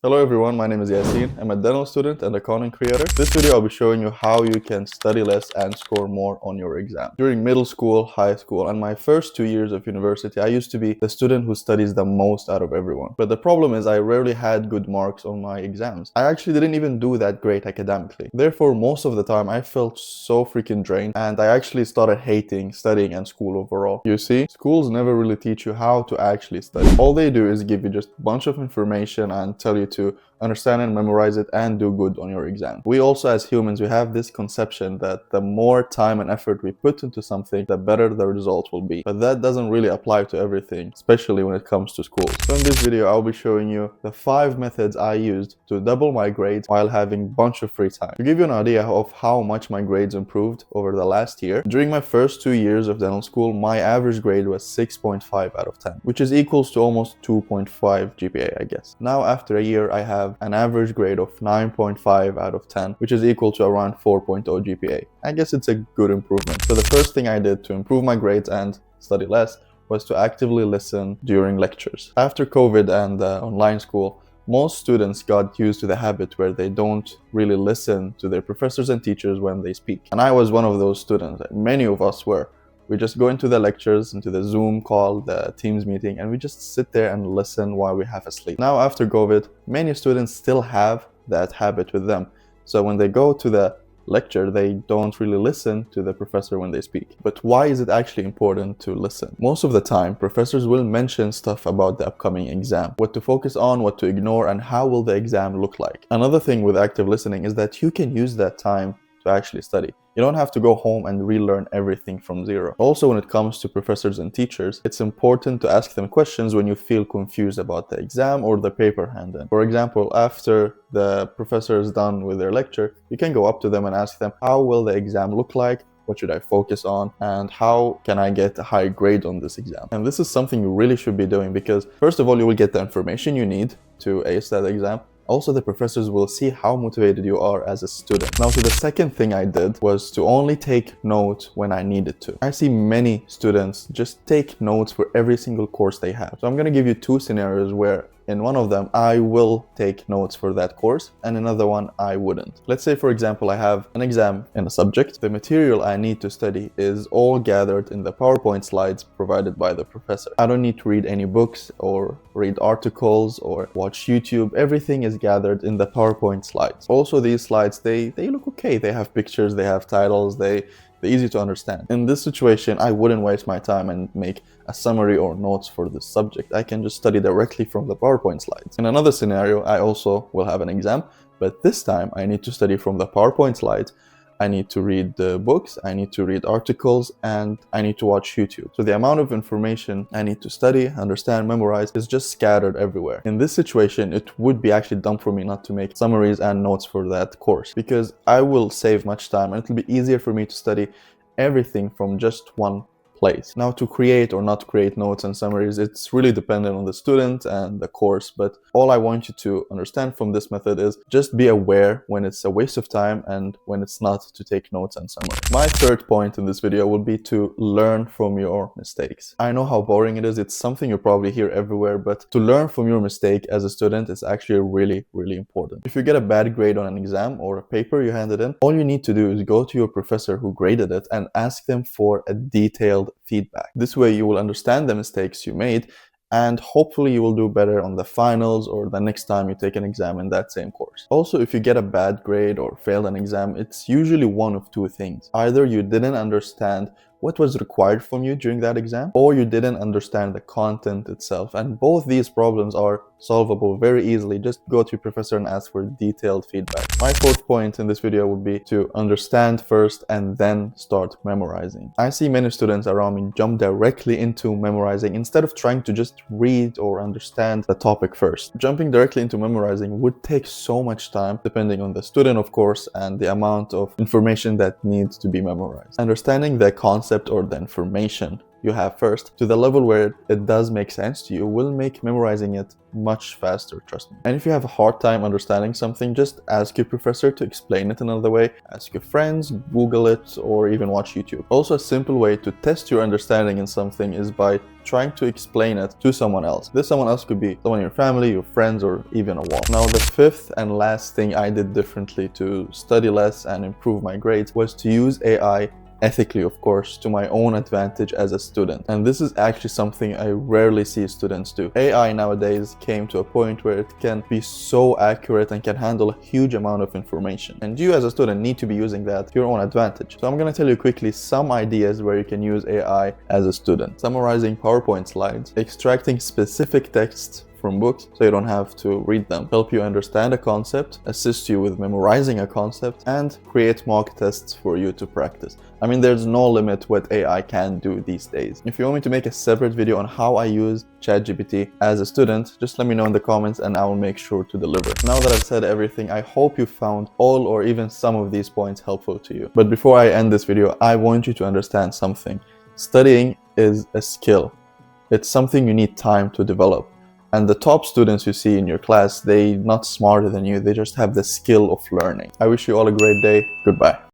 Hello everyone, my name is Yaseen. I'm a dental student and a content creator. This video I'll be showing you how you can study less and score more on your exam. During middle school, high school, and my first 2 years of university, I used to be the student who studies the most out of everyone. But the problem is I rarely had good marks on my exams. I actually didn't even do that great academically. Therefore, most of the time I felt so freaking drained and I actually started hating studying and school overall. You see, schools never really teach you how to actually study. All they do is give you just a bunch of information and tell you to understand and memorize it and do good on your exam. We also as humans, we have this conception that the more time and effort we put into something, the better the result will be. But that doesn't really apply to everything, especially when it comes to school. So in this video, I'll be showing you the 5 methods I used to double my grades while having a bunch of free time. To give you an idea of how much my grades improved over the last year, during my first 2 years of dental school, my average grade was 6.5 out of 10, which is equals to almost 2.5 GPA, I guess. Now after a year, I have an average grade of 9.5 out of 10, which is equal to around 4.0 GPA. I guess it's a good improvement. So the first thing I did to improve my grades and study less was to actively listen during lectures. After COVID and online school, most students got used to the habit where they don't really listen to their professors and teachers when they speak. And I was one of those students. Many of us were. We just go into the lectures, into the Zoom call, the Teams meeting, and we just sit there and listen while we half asleep. Now after COVID, many students still have that habit with them. So when they go to the lecture, they don't really listen to the professor when they speak. But why is it actually important to listen? Most of the time, professors will mention stuff about the upcoming exam, what to focus on, what to ignore, and how will the exam look like. Another thing with active listening is that you can use that time to actually study. You don't have to go home and relearn everything from zero. Also, when it comes to professors and teachers, it's important to ask them questions when you feel confused about the exam or the paper handed. For example, after the professor is done with their lecture, you can go up to them and ask them, how will the exam look like? What should I focus on? And how can I get a high grade on this exam? And this is something you really should be doing because, first of all, you will get the information you need to ace that exam. Also, the professors will see how motivated you are as a student. Now, so the second thing I did was to only take notes when I needed to. I see many students just take notes for every single course they have. So I'm going to give you 2 scenarios where in one of them, I will take notes for that course, and another one, I wouldn't. Let's say, for example, I have an exam in a subject. The material I need to study is all gathered in the PowerPoint slides provided by the professor. I don't need to read any books or read articles or watch YouTube. Everything is gathered in the PowerPoint slides. Also, these slides, they look okay. They have pictures, they have titles, they're easy to understand. In this situation, I wouldn't waste my time and make a summary or notes for this subject. I can just study directly from the PowerPoint slides. In another scenario, I also will have an exam, but this time I need to study from the PowerPoint slides. I need to read the books, I need to read articles, and I need to watch YouTube. So the amount of information I need to study, understand, memorize is just scattered everywhere. In this situation, it would be actually dumb for me not to make summaries and notes for that course because I will save much time and it'll be easier for me to study everything from just one place. Now, to create or not create notes and summaries, it's really dependent on the student and the course, but all I want you to understand from this method is just be aware when it's a waste of time and when it's not to take notes and summaries. My third point in this video will be to learn from your mistakes. I know how boring it is. It's something you probably hear everywhere, but to learn from your mistake as a student is actually really, really important. If you get a bad grade on an exam or a paper you handed in, all you need to do is go to your professor who graded it and ask them for a detailed feedback. This way you will understand the mistakes you made and hopefully you will do better on the finals or the next time you take an exam in that same course. Also, if you get a bad grade or failed an exam, it's usually one of 2 things. Either you didn't understand what was required from you during that exam, or you didn't understand the content itself. And both these problems are solvable very easily. Just go to your professor and ask for detailed feedback. My 4th point in this video would be to understand first and then start memorizing. I see many students around me jump directly into memorizing instead of trying to just read or understand the topic first. Jumping directly into memorizing would take so much time, depending on the student, of course, and the amount of information that needs to be memorized. Understanding the concept or the information you have first to the level where it does make sense to you will make memorizing it much faster, trust me. And if you have a hard time understanding something, just ask your professor to explain it another way, ask your friends, Google it, or even watch YouTube. Also, a simple way to test your understanding in something is by trying to explain it to someone else. This someone else could be someone in your family, your friends, or even a wall. Now, the fifth and last thing I did differently to study less and improve my grades was to use AI ethically, of course, to my own advantage as a student. And this is actually something I rarely see students do. AI nowadays came to a point where it can be so accurate and can handle a huge amount of information. And you as a student need to be using that to your own advantage. So I'm going to tell you quickly some ideas where you can use AI as a student. Summarizing PowerPoint slides, extracting specific texts from books so you don't have to read them, help you understand a concept, assist you with memorizing a concept, and create mock tests for you to practice. I mean, there's no limit what AI can do these days. If you want me to make a separate video on how I use ChatGPT as a student, just let me know in the comments and I will make sure to deliver. Now that I've said everything, I hope you found all or even some of these points helpful to you. But before I end this video, I want you to understand something. Studying is a skill. It's something you need time to develop. And the top students you see in your class, they're not smarter than you, they just have the skill of learning. I wish you all a great day. Goodbye.